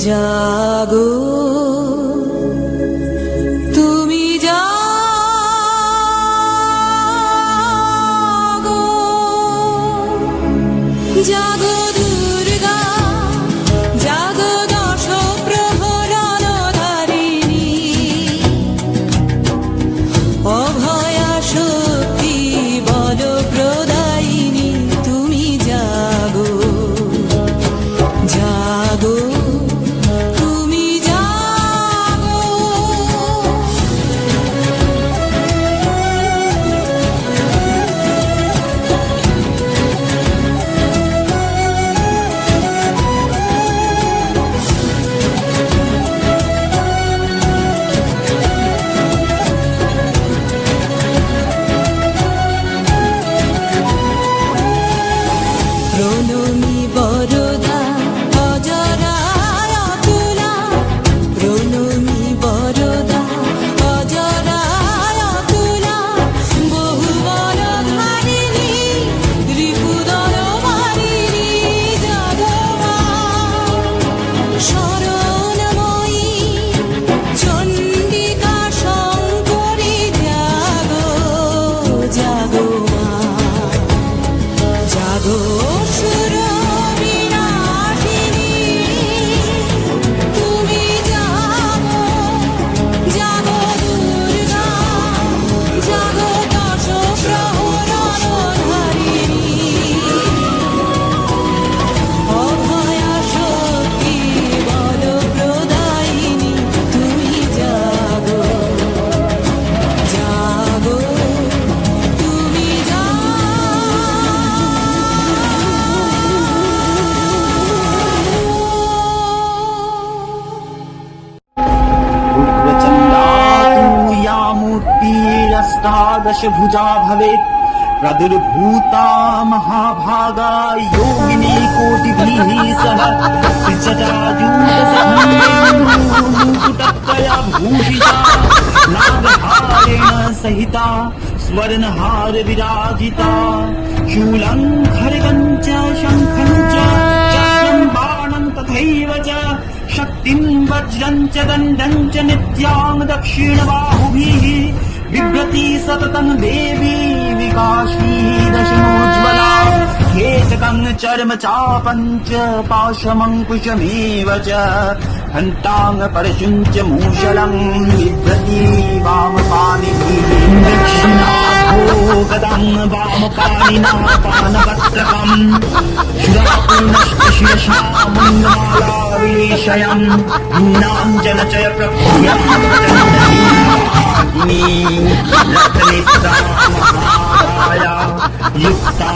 জাগো তুমি জাগো, জাগো দুর্গা জাগো দশ প্রহরণধারিণী, অভয়া শক্তি বল প্রদায়িনী, তুমি জাগো জাগো তুমি জাগো। প্রণমী বরদা অজরায় অতুলা, প্রণমী বরদা অজরায় অতুলা, বহুবল ধারিণী রিপুদর মারিণী, জাগো মা শরণময়ী চণ্ডিকা শঙ্করী, জাগো জাগো মা জাগো সুর বিনাশিনী, তুমি জাগো জাগো দুর্গা জাগো দশ প্রহরণধারিণী, অভয়া শক্তি বল প্রদায়িনী, তুমি জাগো জাগো তুমি उग्रचण्डा तु या मूर्तिरष्टादश भुजा भवेत्, प्रादुर्भूता महाभागा योगिनी कोटिभिः सह, त्रिजटाजूटसखण्डेन्दुमुकुटत्रया भूषिता, नागहारेण सहिता स्वर्णहार विराजिता, शूलं खड्गं च शङ्खं च चक्रं बाणं तथैव च, शक्तिं वज्रं च दण्डं च नित्यां दक्षिणबाहुभिः, बिभ्रति सततं देवी विकाशी दशनोज्ज्वला, केशकं चर्म चापं च पाशमङ्कुशमेव च, हन्तां परशुं च मूषलं बिभ्रति वामपाणिभिः, दक्षिणाभो गदां वामपाणिना पानपत्रकम्, शिरापूर्णश्च शिरसा मङ्गमाला विलेशयन्, नीलाञ्जनचय प्रख्यातचन्दनी रत्नेत्रा महामाया युक्ता